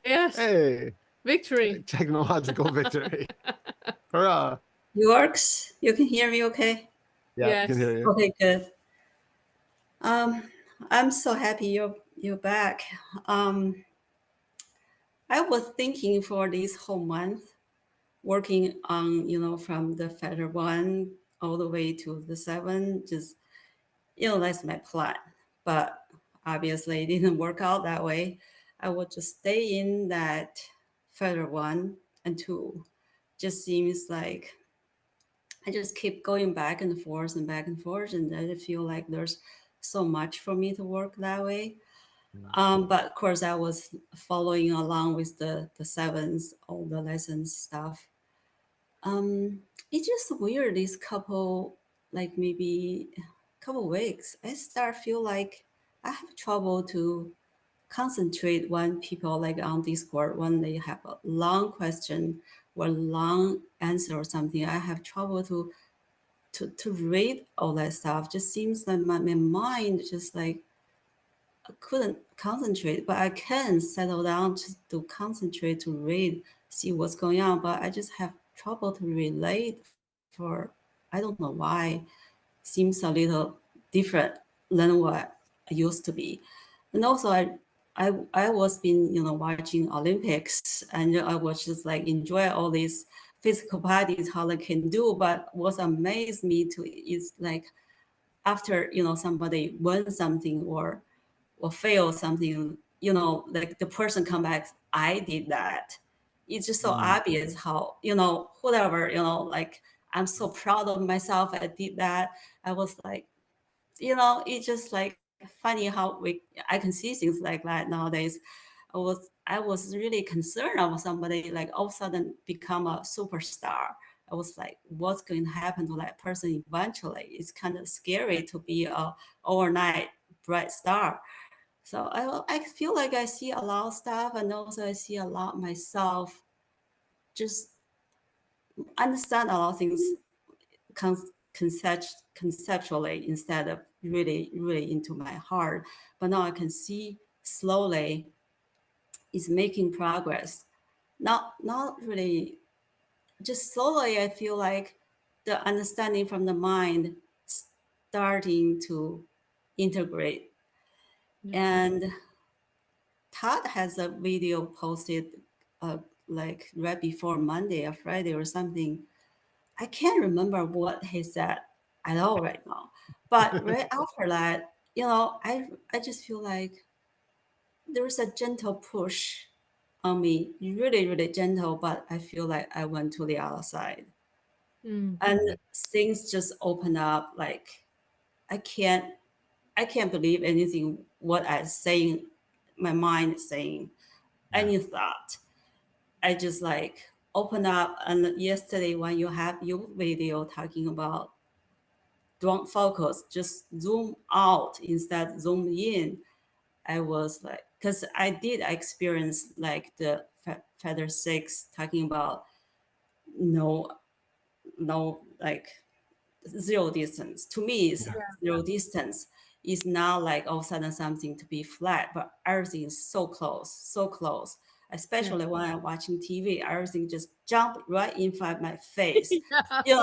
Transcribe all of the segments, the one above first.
Yes. Hey, Victory. technological victory. Hurrah. It works. You can hear me okay? Yeah, I can Yes. hear you. Okay, good. I'm so happy you're back. I was thinking for this whole month, working on, from the feather 1 all the way to the 7, just, that's my plan. But obviously it didn't work out that way. I would just stay in that feather 1 and 2. Just seems like I just keep going back and forth and back and forth, and I feel like there's so much for me to work that way. But of course, I was following along with the sevens, all the lessons stuff. It's just weird. This couple, like maybe couple weeks, I start feel like I have trouble to concentrate when people like on Discord when they have a long question or long answer or something. I have trouble to read all that stuff. Just seems like my mind just like I couldn't concentrate, but I can settle down to concentrate to read, see what's going on. But I just have trouble to relate for I don't know why. Seems a little different than what I used to be. And also I was been, watching Olympics and I was just like enjoy all these physical bodies how they can do. But what amazed me too is like after somebody won something or fail something, like the person come back, I did that. It's just so obvious how, whatever, like I'm so proud of myself. I did that. I was like, it's just like funny how I can see things like that nowadays. I was really concerned of somebody like all of a sudden become a superstar. I was like, what's going to happen to that person eventually? It's kind of scary to be a overnight bright star. So I feel like I see a lot of stuff, and also I see a lot myself. Just understand a lot of things conceptually instead of really into my heart. But now I can see slowly it's making progress. Not really, just slowly. I feel like the understanding from the mind starting to integrate. Yeah. And Todd has a video posted like right before Monday or Friday or something. I can't remember what he said at all right now. But right after that, I just feel like there was a gentle push on me, really gentle, but I feel like I went to the other side. Mm. And things just open up like I can't I can't believe anything what I saying my mind is saying, any thought. I just like open up. And yesterday when you have your video talking about don't focus, just zoom out instead zoom in, I was like, because I did experience like the feather 6 talking about no like zero distance. To me is zero distance. Is not like all of a sudden something to be flat, but everything is so close, so close. Yeah. Especially when I'm watching TV, everything just jump right in front of my face. Yeah.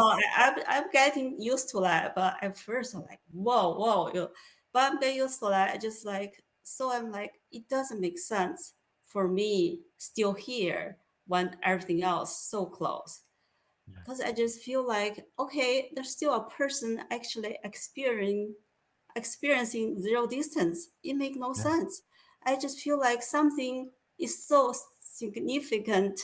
I'm getting used to that, but at first I'm like, whoa. But I'm getting used to that. I just like, so I'm like, it doesn't make sense for me still here when everything else so close. Because I just feel like, okay, there's still a person actually experiencing zero distance. It makes no sense. I just feel like something is so significant,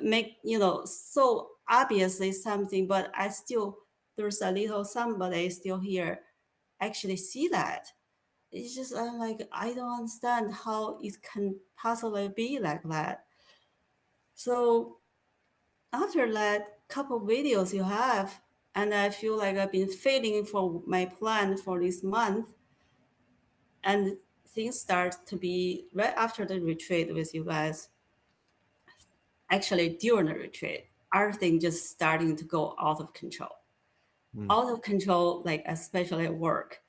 make so obviously something, but I still there's a little somebody still here actually see that. It's just I'm like I don't understand how it can possibly be like that. So after that couple videos you have, and I feel like I've been failing for my plan for this month, and things start to be right after the retreat with you guys. Actually, during the retreat, everything just starting to go out of control. Out of control, like especially at work,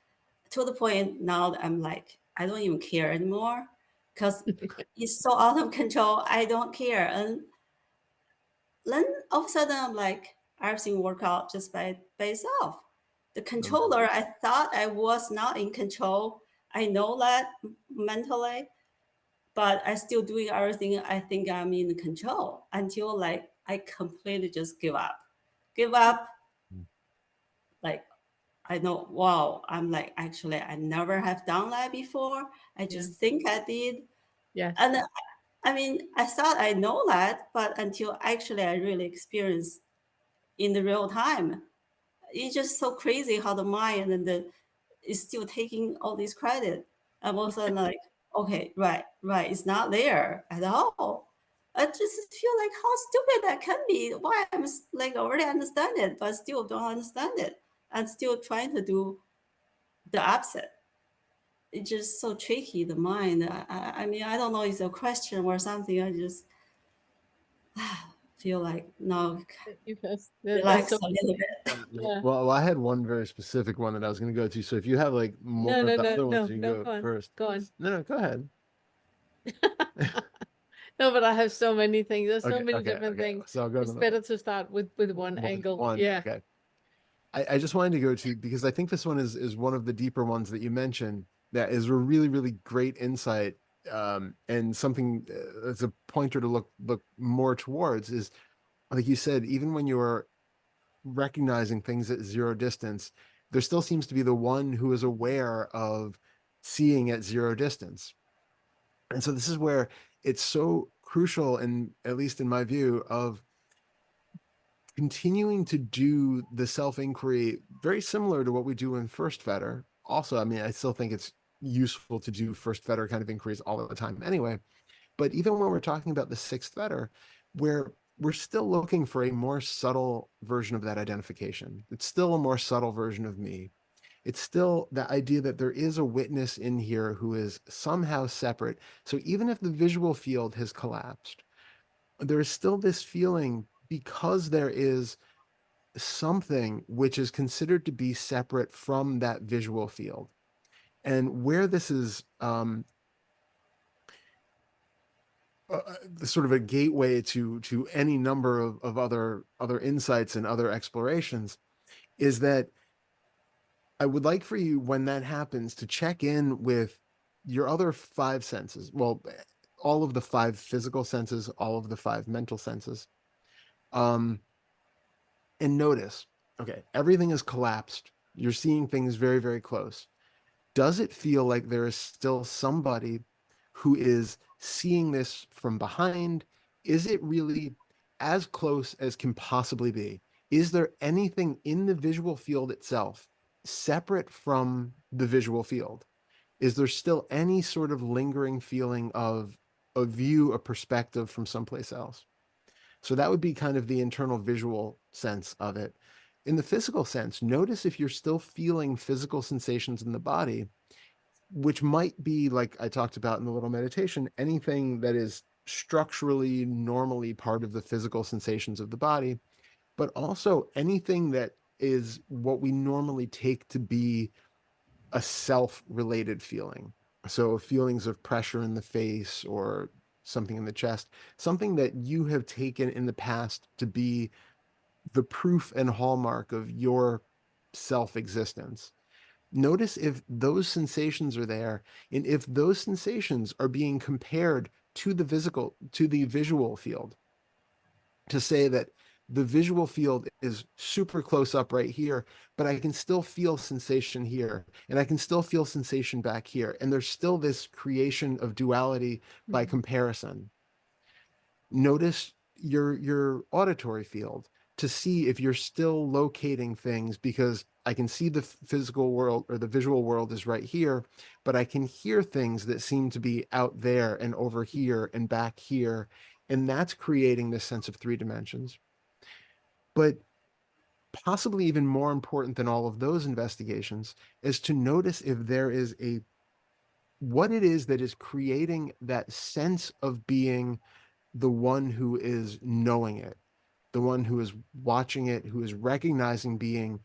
to the point now that I'm like, I don't even care anymore because it's so out of control. I don't care. And then all of a sudden, I'm like, everything work out just by itself. The controller, I thought I was not in control. I know that mentally, but I still doing everything. I think I'm in control until like I completely just give up. Give up. Like I know, wow, I'm like, actually, I never have done that before. I just think I did. Yes. And I mean, I thought I know that, but until actually I really experienced in the real time, it's just so crazy how the mind and the is still taking all this credit. I'm also like, okay, right, it's not there at all. I just feel like how stupid that can be. Why I'm like already understand it, but still don't understand it, and still trying to do the opposite. It's just so tricky, the mind. I mean, I don't know if it's a question or something. I just feel like now That's relax so a little bit. yeah. Well, I had one very specific one that I was going to go to. So if you have like more No, of no, the no, other ones, no, you can no, go go on. first. Go on. No, go ahead. No, but I have so many things. There's so Okay, many okay, different okay. things. So I'll go It's to better to start with one angle. one. Yeah. Okay. I just wanted to go to, because I think this one is one of the deeper ones that you mentioned that is a really, really great insight, and something that's a pointer to look more towards is, like you said, even when you're recognizing things at zero distance, there still seems to be the one who is aware of seeing at zero distance. And so this is where it's so crucial, and at least in my view, of continuing to do the self-inquiry very similar to what we do in first fetter. Also, I mean, I still think it's useful to do first fetter kind of inquiries all the time anyway. But even when we're talking about the sixth fetter, where we're still looking for a more subtle version of that identification. It's still a more subtle version of me. It's still the idea that there is a witness in here who is somehow separate. So even if the visual field has collapsed, there is still this feeling, because there is something which is considered to be separate from that visual field. And where this is sort of a gateway to any number of other insights and other explorations, is that I would like for you, when that happens, to check in with your other five senses. Well, all of the five physical senses, all of the five mental senses, and notice, okay, everything is collapsed. You're seeing things very, very close. Does it feel like there is still somebody who is seeing this from behind? Is it really as close as can possibly be? Is there anything in the visual field itself separate from the visual field? Is there still any sort of lingering feeling of a view, a perspective from someplace else? So that would be kind of the internal visual sense of it. In the physical sense, notice if you're still feeling physical sensations in the body, which might be, like I talked about in the little meditation, anything that is structurally, normally part of the physical sensations of the body, but also anything that is what we normally take to be a self-related feeling. So feelings of pressure in the face or something in the chest, something that you have taken in the past to be the proof and hallmark of your self-existence. Notice if those sensations are there, and if those sensations are being compared to the visual field, to say that the visual field is super close up right here, but I can still feel sensation here, and I can still feel sensation back here. And there's still this creation of duality by comparison. Notice your auditory field to see if you're still locating things, because I can see the physical world or the visual world is right here, but I can hear things that seem to be out there and over here and back here. And that's creating this sense of three dimensions. But possibly even more important than all of those investigations is to notice if there is what it is that is creating that sense of being the one who is knowing it, the one who is watching it, who is recognizing being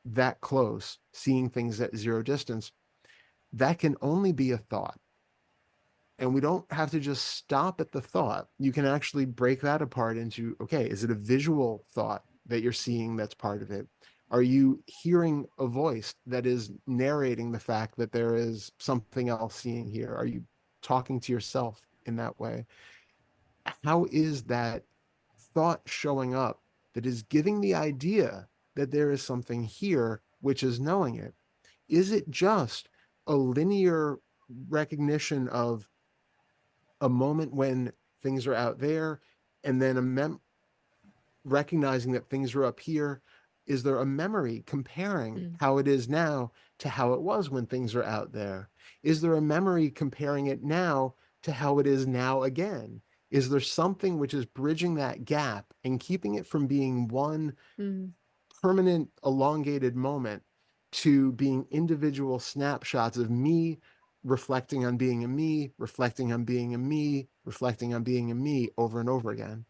that close, seeing things at zero distance. that can only be a thought. And we don't have to just stop at the thought. You can actually break that apart into, okay, is it a visual thought that you're seeing that's part of it? Are you hearing a voice that is narrating the fact that there is something else seeing here? Are you talking to yourself in that way? How is that thought showing up that is giving the idea that there is something here, which is knowing it? Is it just a linear recognition of a moment when things are out there and then recognizing that things are up here? Is there a memory comparing how it is now to how it was when things are out there? Is there a memory comparing it now to how it is now again? Is there something which is bridging that gap and keeping it from being one permanent elongated moment to being individual snapshots of me reflecting on being a me, reflecting on being a me, reflecting on being a me over and over again?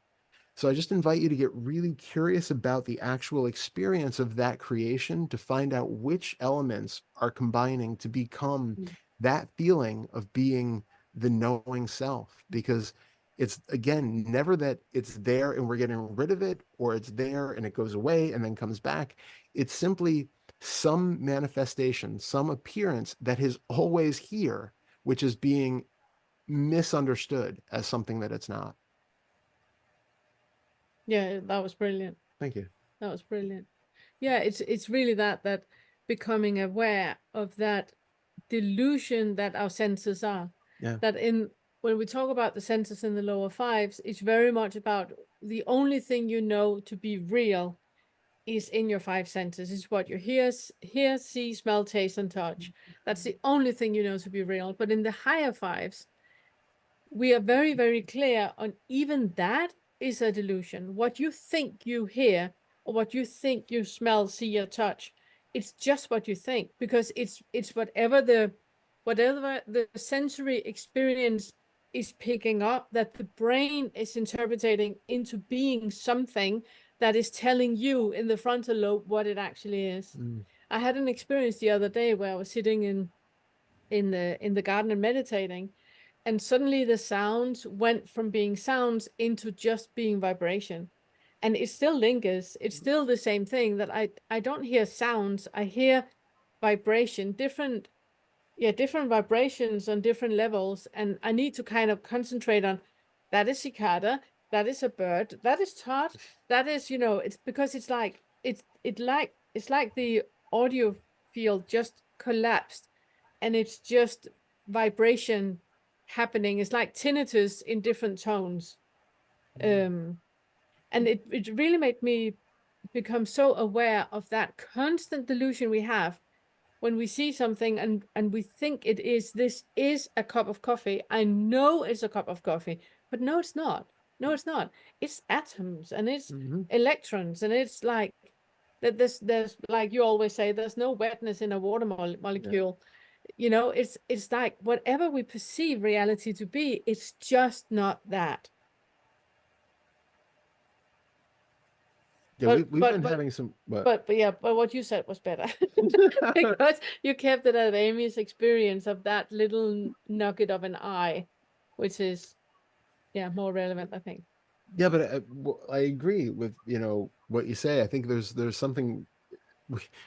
So I just invite you to get really curious about the actual experience of that creation to find out which elements are combining to become that feeling of being the knowing self. Because it's, again, never that it's there and we're getting rid of it, or it's there and it goes away and then comes back. It's simply some manifestation, some appearance that is always here, which is being misunderstood as something that it's not. Yeah, that was brilliant. Thank you. That was brilliant. Yeah, it's really that becoming aware of that delusion that our senses are. Yeah. That when we talk about the senses in the lower fives, it's very much about the only thing you know to be real is in your five senses. It's what you hear, see, smell, taste, and touch. That's the only thing you know to be real. But in the higher fives, we are very, very clear on even that is a delusion. What you think you hear or what you think you smell, see, or touch, it's just what you think, because it's whatever the sensory experience is picking up, that the brain is interpreting into being something that is telling you in the frontal lobe what it actually is. I had an experience the other day where I was sitting in the garden and meditating, and suddenly the sounds went from being sounds into just being vibration. And it still lingers. It's still the same thing, that I don't hear sounds. I hear vibration, different vibrations on different levels. And I need to kind of concentrate on, that is cicada, that is a bird, that is Todd, that is, it's because it's like, it's like the audio field just collapsed, and it's just vibration happening. It's like tinnitus in different tones. And it really made me become so aware of that constant delusion we have when we see something and we think this is a cup of coffee. I know it's a cup of coffee, but no, it's not. No, it's not. It's atoms and it's electrons, and it's like that. There's like you always say, there's no wetness in a water molecule. It's like whatever we perceive reality to be, it's just not that. Yeah, we've been having some. But what you said was better because you kept it at Amy's experience of that little nugget of an eye, which is more relevant, I think. Yeah, but I agree with what you say. I think there's something.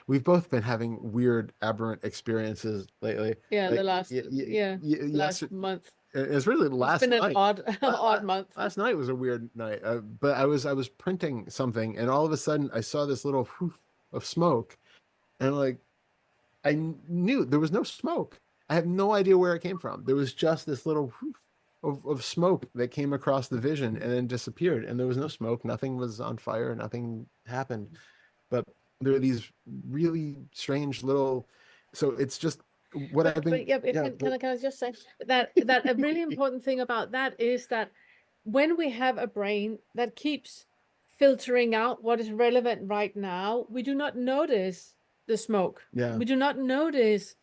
We've both been having weird, aberrant experiences lately. Yeah, Like, the last last month. It's really It's been an odd month. Last night was a weird night. But I was printing something, and all of a sudden I saw this little whoof of smoke, and like I knew there was no smoke. I have no idea where it came from. There was just this little whoof of smoke that came across the vision and then disappeared, and there was no smoke. Nothing was on fire. Nothing happened. But there are these really strange little. So it's just what I've been. Can I just say that a really important thing about that is that when we have a brain that keeps filtering out what is relevant right now, we do not notice the smoke. Yeah. We do not notice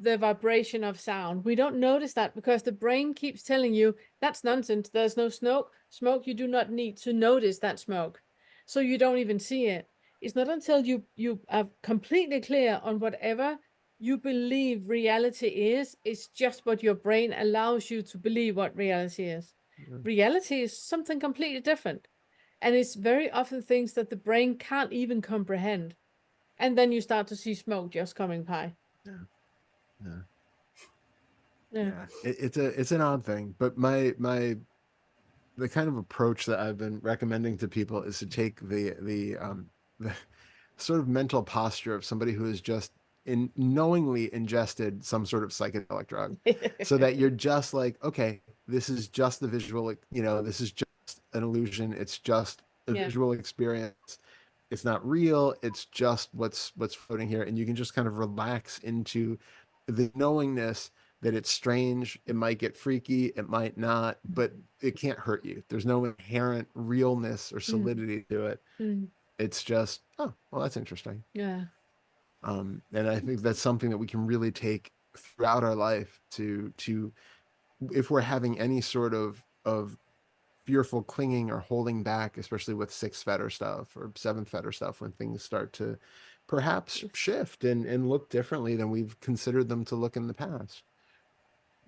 the vibration of sound. We don't notice that because the brain keeps telling you that's nonsense. There's no smoke. You do not need to notice that smoke. So you don't even see it. It's not until you are completely clear on whatever you believe reality is. It's just what your brain allows you to believe what reality is. Yeah. Reality is something completely different. And it's very often things that the brain can't even comprehend. And then you start to see smoke just coming by. Yeah. Yeah. Yeah. Yeah. It's an odd thing, but the kind of approach that I've been recommending to people is to take the sort of mental posture of somebody who has just knowingly ingested some sort of psychedelic drug, so that you're just like, okay, this is just the visual, this is just an illusion. It's just a Yeah. visual experience. It's not real. It's just what's floating here, and you can just kind of relax into the knowingness that it's strange. It might get freaky, it might not, but it can't hurt you. There's no inherent realness or Mm. solidity to it. Mm. It's just, oh, well, that's interesting. Yeah. And I think that's something that we can really take throughout our life to if we're having any sort of fearful clinging or holding back, especially with sixth fetter stuff or seventh fetter stuff, when things start to perhaps shift and look differently than we've considered them to look in the past.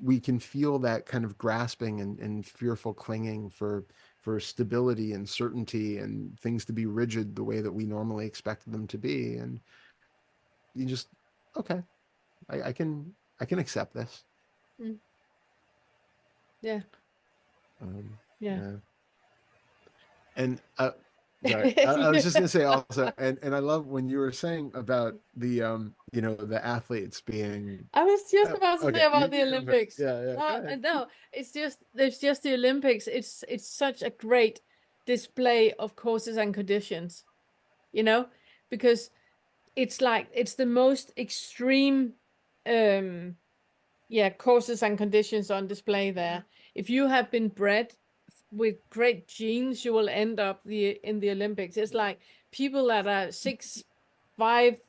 We can feel that kind of grasping and fearful clinging for stability and certainty and things to be rigid the way that we normally expect them to be. And you just, okay, I can accept this. Mm. Yeah. Yeah. Yeah. And sorry, I was just gonna say also, and I love when you were saying about the athletes being, I was just oh, about to say okay, about the Olympics. yeah, yeah, go No, ahead. no, it's just there's just the Olympics. It's such a great display of causes and conditions, you know, because it's like it's the most extreme um causes and conditions on display there. If you have been bred with great genes, you will end up in the Olympics. It's like people that are 6'5",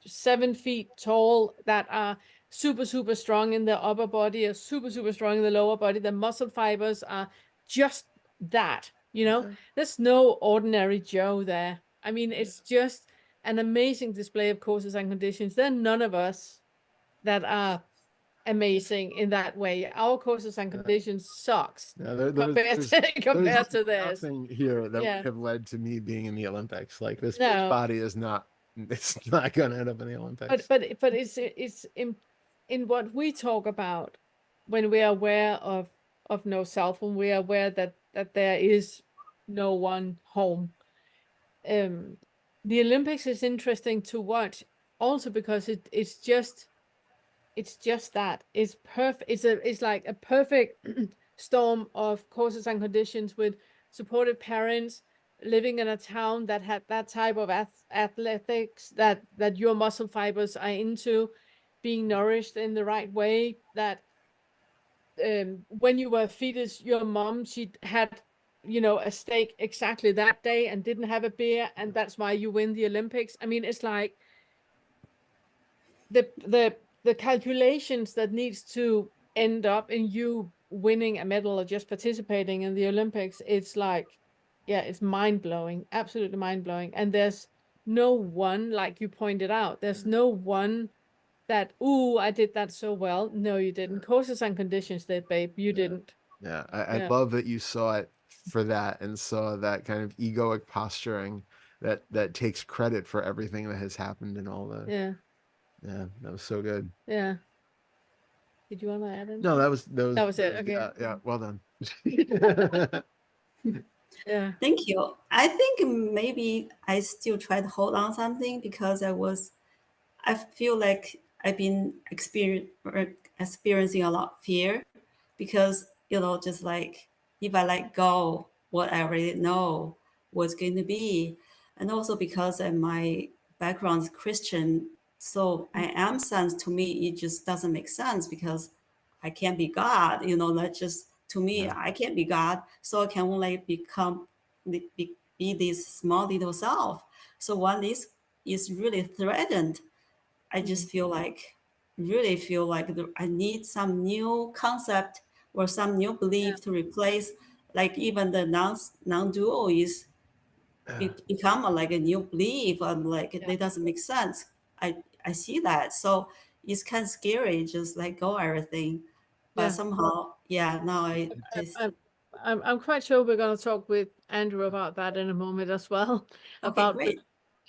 7 feet tall that are super, super strong in the upper body, or super, super strong in the lower body. The muscle fibers are just that, Yeah, There's no ordinary Joe there. I mean, it's just an amazing display of causes and conditions. There are none of us that are amazing in that way. Our causes and yeah. conditions sucks Yeah, compared to there's compared to theirs. nothing here that would Yeah. have led to me being in the Olympics. Like this No, body is not, it's not going to end up in the but Olympics. but it's in what we talk about when we are aware of no self, when we are aware that there is no one home. Um, the Olympics is interesting to watch also because it's just that it's perfect. It's like a perfect storm of causes and conditions with supportive parents living in a town that had that type of athletics that your muscle fibers are into, being nourished in the right way. That when you were a fetus, your mom, she had a steak exactly that day and didn't have a beer, and that's why you win the Olympics. I mean, it's like the calculations that needs to end up in you winning a medal or just participating in the Olympics, it's like, yeah, it's mind-blowing, absolutely mind-blowing. And there's no one, like you pointed out, there's no one that, ooh, I did that so well. No, you didn't. Causes and conditions did, babe. You Yeah. didn't. Yeah, I Yeah. love that you saw it for that and saw that kind of egoic posturing that takes credit for everything that has happened and all the, Yeah. yeah, that was so good. Yeah. Did you want to add No, anything? that was that That was was that it. was Okay. yeah, yeah, well done. Yeah. Thank you. I think maybe I still try to hold on something because I feel like I've been experiencing a lot of fear because, just like if I let go what I already know what's going to be, and also because my background is Christian, so I am sense to me, it just doesn't make sense because I can't be God, that just to me, Yeah, I can't be God, so I can only be this small little self. So when this is really threatened, I Mm. just really feel like I need some new concept or some new Yeah. belief to replace, like even the non-dual is yeah, it become like a new belief. I'm like Yeah. it doesn't make sense. I see that. So it's kind of scary, just let go everything. But Yeah. somehow, yeah, now I'm quite sure we're going to talk with Andrew about that in a moment as well, okay, about great.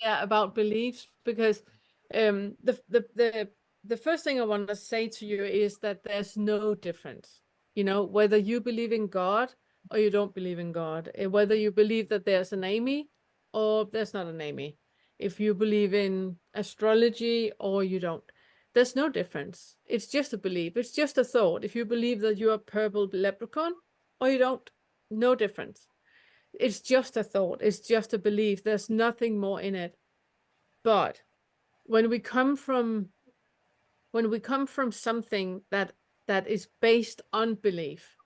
about beliefs, because the first thing I want to say to you is that there's no difference, whether you believe in God or you don't believe in God, whether you believe that there's an Amy or there's not an Amy, if you believe in astrology or you don't. There's no difference. It's just a belief. It's just a thought. If you believe that you're a purple leprechaun or you don't, no difference. It's just a thought. It's just a belief. There's nothing more in it. But when we come from something that is based on belief,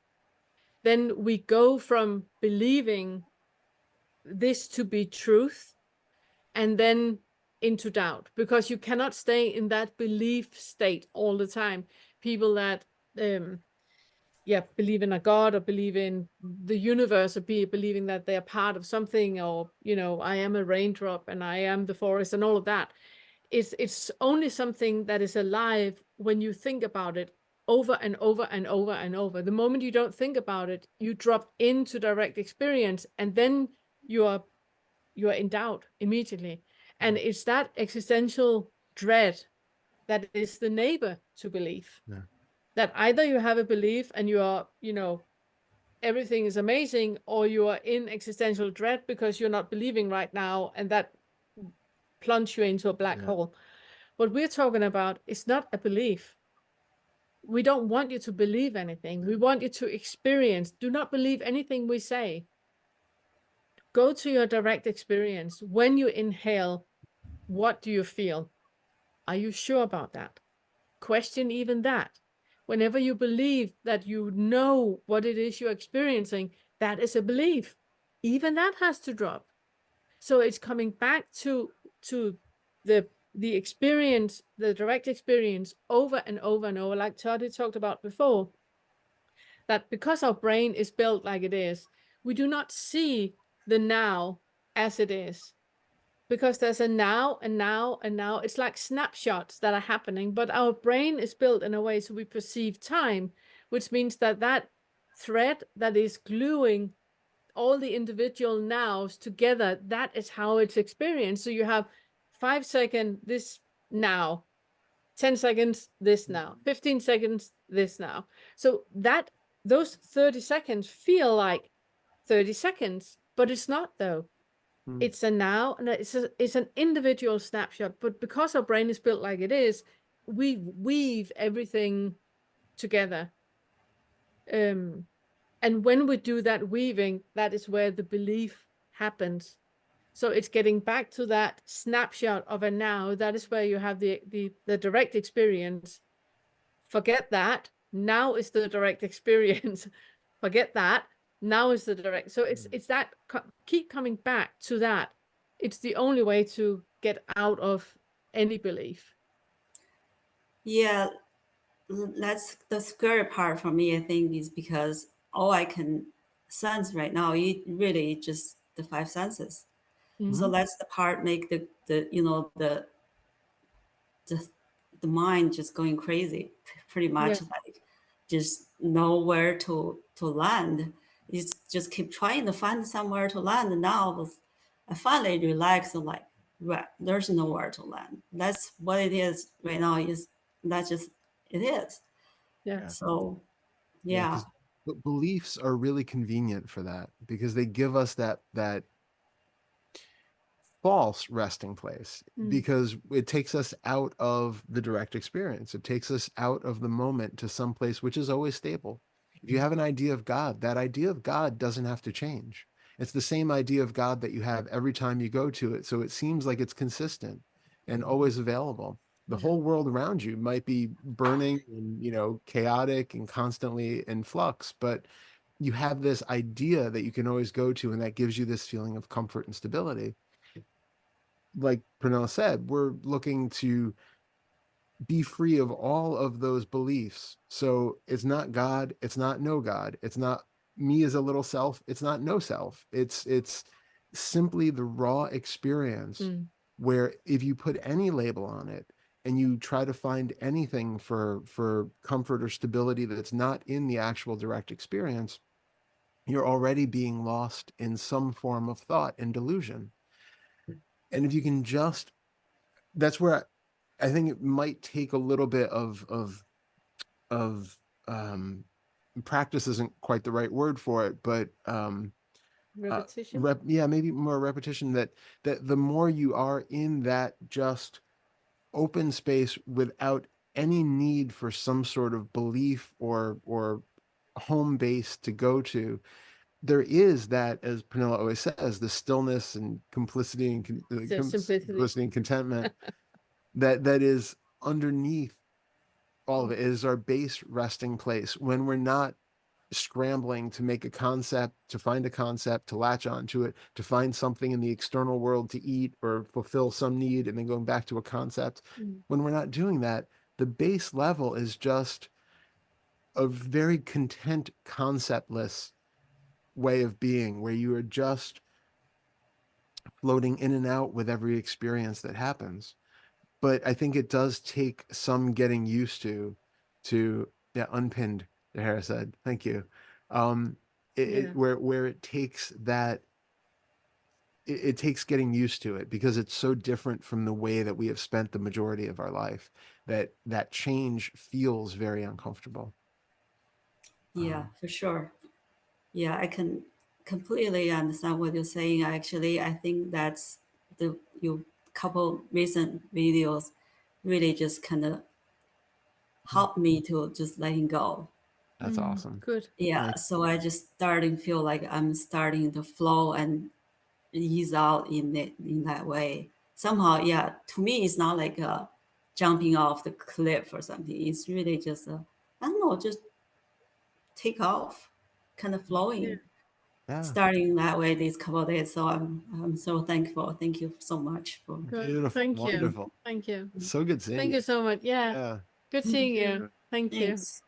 then we go from believing this to be truth and then into doubt, because you cannot stay in that belief state all the time. People that believe in a god or believe in the universe or believing that they are part of something, or I am a raindrop and I am the forest and all of that. It's only something that is alive when you think about it over and over and over and over. The moment you don't think about it, you drop into direct experience, and then you are in doubt immediately. And it's that existential dread that is the neighbor to belief. Yeah. That either you have a belief and you are, everything is amazing, or you are in existential dread because you're not believing right now, and that plunge you into a black hole. What we're talking about is not a belief. We don't want you to believe anything. We want you to experience. Do not believe anything we say. Go to your direct experience. When you inhale, what do you feel? Are you sure about that? Question even that. Whenever you believe that you know what it is you're experiencing, that is a belief. Even that has to drop. So it's coming back to the experience, the direct experience, over and over and over, like Toddy talked about before, that because our brain is built like it is, we do not see the now as it is, because there's a now and now and now. It's like snapshots that are happening, but our brain is built in a way so we perceive time, which means that that thread that is gluing all the individual nows together, that is how it's experienced. So you have 5 seconds this now, 10 seconds this now, 15 seconds this now. So that those 30 seconds feel like 30 seconds, but it's not though. It's a now, and it's an individual snapshot. But because our brain is built like it is, we weave everything together. And when we do that weaving, that is where the belief happens. So it's getting back to that snapshot of a now. That is where you have the direct experience. Forget that. Now is the direct experience. Forget that. Now is the direct. So it's that keep coming back to that. It's the only way to get out of any belief. Yeah, that's the scary part for me, I think, is because all I can sense right now, it really just the five senses. So that's the part make the the the mind just going crazy, pretty Yeah. much like just nowhere to land. It's just keep trying to find somewhere to land. And now I finally relax and like, right, there's nowhere to land. That's what it is right now. Is that's just it is. Yeah. Yeah. So Yeah, yeah, because beliefs are really convenient for that, because they give us that false resting place, because it takes us out of the direct experience. It takes us out of the moment to some place which is always stable. If you have an idea of God, that idea of God doesn't have to change. It's the same idea of God that you have every time you go to it. So it seems like it's consistent and always available. The whole world around you might be burning and, chaotic and constantly in flux, but you have this idea that you can always go to, and that gives you this feeling of comfort and stability. Like Pernell said, we're looking to be free of all of those beliefs. So it's not God, it's not no God, it's not me as a little self, it's not no self. It's simply the raw experience, where if you put any label on it and you try to find anything for comfort or stability that's not in the actual direct experience, you're already being lost in some form of thought and delusion. And if you can just, that's where I think it might take a little bit of practice isn't quite the right word for it, but Repetition. yeah, maybe more repetition, that the more you are in that just open space without any need for some sort of belief or home base to go to, there is that, as Pernilla always says, the stillness and complicity and Simplicity. simplicity and contentment that is underneath all of it. It is our base resting place when we're not scrambling to make a concept, to find a concept, to latch onto it, to find something in the external world to eat or fulfill some need, and then going back to a concept. When we're not doing that, the base level is just a very content, conceptless way of being, where you are just floating in and out with every experience that happens. But I think it does take some getting used to yeah, unpinned, Hara said. Thank you. Yeah. Where it takes that, it takes getting used to it, because it's so different from the way that we have spent the majority of our life, that that change feels very uncomfortable. Yeah, for sure. Yeah, I can completely understand what you're saying. Actually, I think that's the you couple recent videos really just kind of helped me to just letting go. That's awesome. Good. Yeah, Like, so I just starting feel like I'm starting to flow and ease out in it in that way. Somehow, yeah, to me it's not like jumping off the cliff or something. It's really just I don't know, just take off, kind of Yeah. flowing. yeah, Starting that way these couple of days. So I'm so thankful. Thank you so much for. Good. beautiful, Thank you. wonderful. Thank you. So good seeing Thank you. you so much. Yeah. Yeah. Good seeing you. Thank you. Thanks.